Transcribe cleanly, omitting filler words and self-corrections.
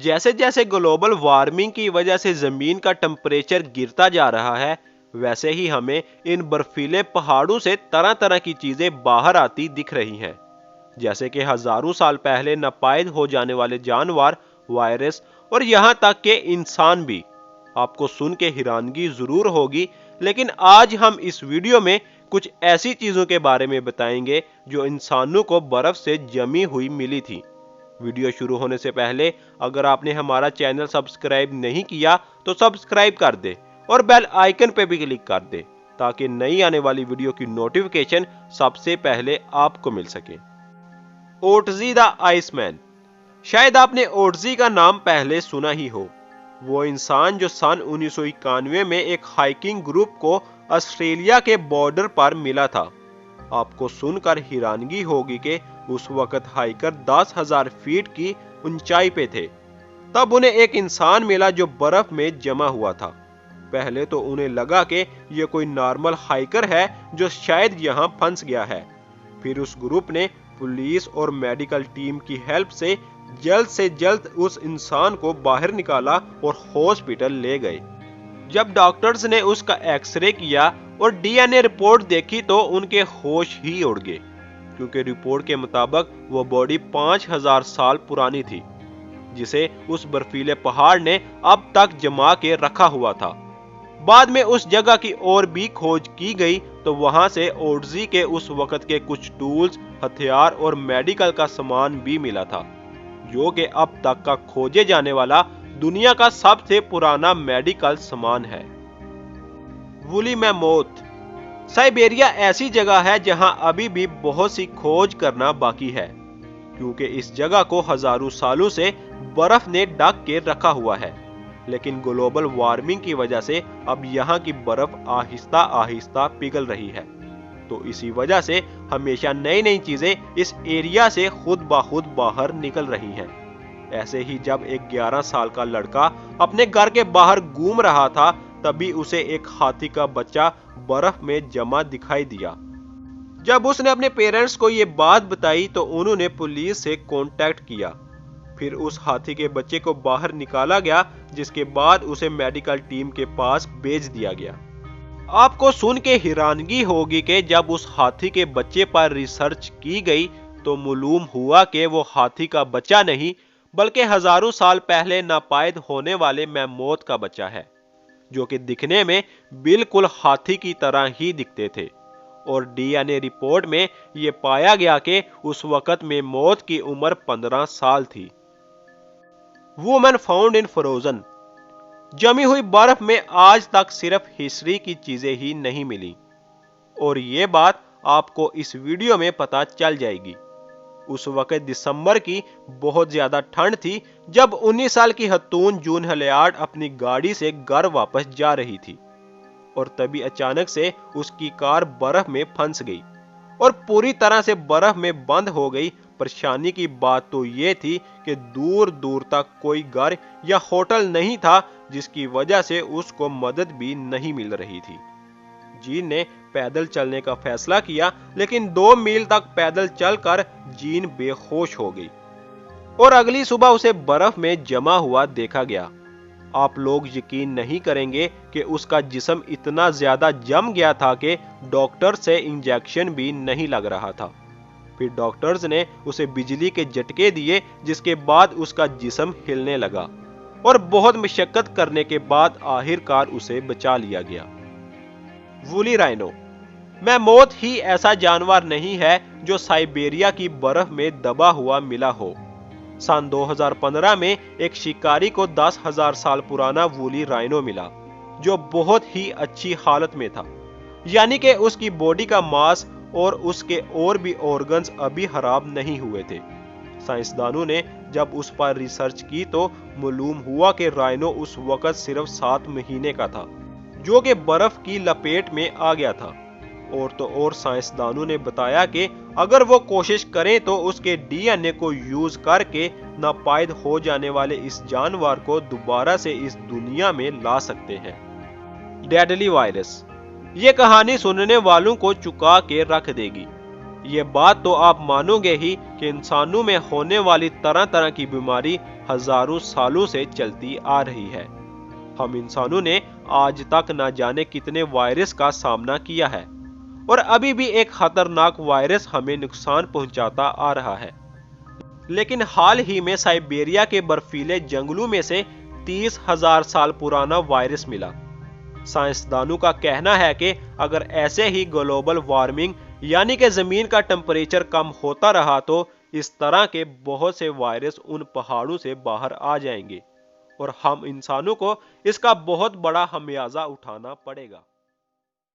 जैसे जैसे global warming की वजह से जमीन का टेम्परेचर गिरता जा रहा है, वैसे ही हमें इन बर्फीले पहाड़ों से तरह तरह की चीजें बाहर आती दिख रही हैं। जैसे कि हजारों साल पहले नापायद हो जाने वाले जानवर, वायरस और यहाँ तक के इंसान भी। आपको सुन के हैरानगी जरूर होगी, लेकिन आज हम इस वीडियो में कुछ ऐसी चीजों के बारे में बताएंगे जो इंसानों को बर्फ से जमी हुई मिली थी। वीडियो शुरू होने से पहले अगर आपने हमारा चैनल सब्सक्राइब नहीं किया तो सब्सक्राइब कर दे और बेल आइकन पे भी क्लिक कर दे, ताकि नई आने वाली वीडियो की नोटिफिकेशन सबसे पहले आपको मिल सके। ओटजी द आइसमैन। शायद आपने ओटजी का नाम पहले सुना ही हो। वो इंसान जो सन 1991 में एक हाइकिंग ग्रुप को ऑस्ट्रेलिया के बॉर्डर पर मिला था। आपको सुनकर हैरानगी होगी कि उस वक्त हाइकर 10,000 फीट की ऊंचाई पे थे। तब उन्हें एक इंसान मिला जो बर्फ में जमा हुआ था। पहले तो उन्हें लगा कि यह कोई नॉर्मल हाइकर है जो शायद यहां फंस गया है। फिर उस ग्रुप ने पुलिस और मेडिकल टीम की हेल्प से जल्द उस इंसान को बाहर निकाला और हॉस्पिटल ले गए। जब डॉक्टर्स ने उसका एक्सरे किया और डीएनए रिपोर्ट देखी तो उनके होश ही उड़ गए, क्योंकि रिपोर्ट के मुताबिक वो बॉडी 5,000 साल पुरानी थी, जिसे उस बर्फीले पहाड़ ने अब तक जमा के रखा हुआ था। बाद में उस जगह की और भी खोज की गई तो वहां से ओटजी के उस वक्त के कुछ टूल्स, हथियार और मेडिकल का सामान भी मिला था, जो कि अब तक का खोजे जाने वाला दुनिया का सबसे पुराना मेडिकल सामान है। Woolly mammoth. साइबेरिया ऐसी जगह है जहां अभी भी बहुत सी खोज करना बाकी है, क्योंकि इस जगह को हजारों सालों से बर्फ ने ढक के रखा हुआ है। लेकिन ग्लोबल वार्मिंग की वजह से अब यहाँ की बर्फ आहिस्ता आहिस्ता पिघल रही है, तो इसी वजह से हमेशा नई नई चीजें इस एरिया से खुद ब खुद बाहर निकल रही हैं। ऐसे ही जब एक 11 साल का लड़का अपने घर के बाहर घूम रहा था, तभी उसे एक हाथी का बच्चा बर्फ में जमा दिखाई दिया। जब उसने अपने पेरेंट्स को ये बात बताई तो उन्होंने पुलिस से कांटेक्ट किया। फिर उस हाथी के बच्चे को बाहर निकाला गया, जिसके बाद उसे मेडिकल टीम के पास भेज दिया गया। आपको सुन के हैरानगी होगी कि जब उस हाथी के बच्चे पर रिसर्च की गई तो मालूम हुआ कि वो हाथी का बच्चा नहीं, बल्कि हजारों साल पहले नापायद होने वाले मैमोथ का बच्चा है, जो कि दिखने में बिल्कुल हाथी की तरह ही दिखते थे। और डीएनए रिपोर्ट में यह पाया गया कि उस वक्त मैमोथ की उम्र 15 साल थी। Women found in frozen. जमी हुई बर्फ में आज तक सिर्फ हिस्ट्री की चीजें ही नहीं मिली, और ये बात आपको इस वीडियो में पता चल जाएगी। उस वक्त दिसंबर की बहुत ज्यादा ठंड थी जब 19 साल की खतून जून हलियार्ड अपनी गाड़ी से घर वापस जा रही थी, और तभी अचानक से उसकी कार बर्फ में फंस गई और पूरी तरह से बर्फ में बंद हो गई। परेशानी की बात तो यह थी कि दूर दूर तक कोई घर या होटल नहीं था, जिसकी वजह से उसको मदद भी नहीं मिल रही थी। जीन ने पैदल चलने का फैसला किया, लेकिन 2 मील तक पैदल चलकर जीन बेहोश हो गई और अगली सुबह उसे बर्फ में जमा हुआ देखा गया। आप लोग यकीन नहीं करेंगे कि उसका जिस्म इतना ज्यादा जम गया था कि डॉक्टर से इंजेक्शन भी नहीं लग रहा था। फिर डॉक्टर्स ने उसे बिजली के झटके दिए, जिसके बाद उसका जिस्म हिलने लगा और बहुत मशक्कत करने के बाद आखिरकार उसे बचा लिया गया। Woolly rhino. मैमोथ ही ऐसा जानवर नहीं है जो साइबेरिया की बर्फ में दबा हुआ मिला हो। सन 2015 में एक शिकारी को 10,000 साल पुराना वूली राइनो मिला, जो बहुत ही अच्छी हालत में था, यानी कि उसकी बॉडी का मांस और उसके और भी ऑर्गन्स अभी खराब नहीं हुए थे। साइंसदानों ने जब उस पर रिसर्च की तो मालूम हुआ कि राइनो उस वक्त सिर्फ 7 महीने का था, जो कि बर्फ की लपेट में आ गया था। और तो और साइंसदानों ने बताया कि अगर वो कोशिश करें तो उसके डीएनए को यूज करके नापायद हो जाने वाले इस जानवर को दोबारा से इस दुनिया में ला सकते हैं। Deadly virus. ये कहानी सुनने वालों को चुका के रख देगी। ये बात तो आप मानोगे ही कि इंसानों में होने वाली तरह तरह की बीमारी हजारों सालों से चलती आ रही है। हम इंसानों ने आज तक न जाने कितने वायरस का सामना किया है और अभी भी एक खतरनाक वायरस हमें नुकसान पहुंचाता आ रहा है। लेकिन हाल ही में साइबेरिया के बर्फीले जंगलों में से 30,000 साल पुराना वायरस मिला। साइंसदानों का कहना है कि अगर ऐसे ही ग्लोबल वार्मिंग यानी कि जमीन का टेम्परेचर कम होता रहा तो इस तरह के बहुत से वायरस उन पहाड़ों से बाहर आ जाएंगे और हम इंसानों को इसका बहुत बड़ा खमियाजा उठाना पड़ेगा।